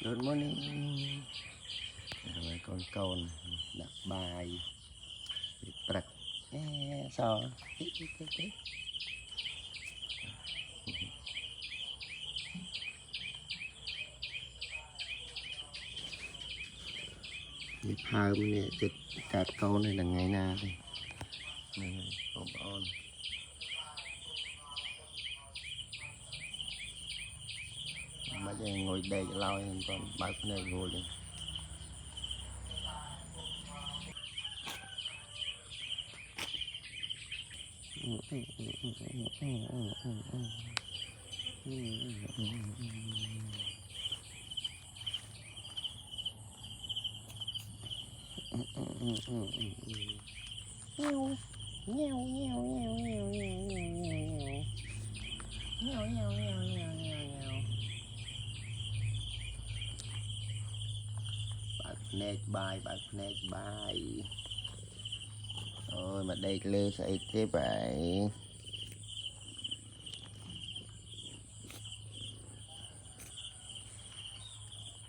Good morning. Rồi con đặt bài bật sao nhịp hai nè chụp cạt câu này là ngày nào đây con on bây giờ ngồi đây cho lâu còn bác này ngồi đi Nhau nhau nhau nhau nhau nhau nhau nhau nhau nhau nhau nhau bạn nét bài ôi mà đây lơ sẽ thế vậy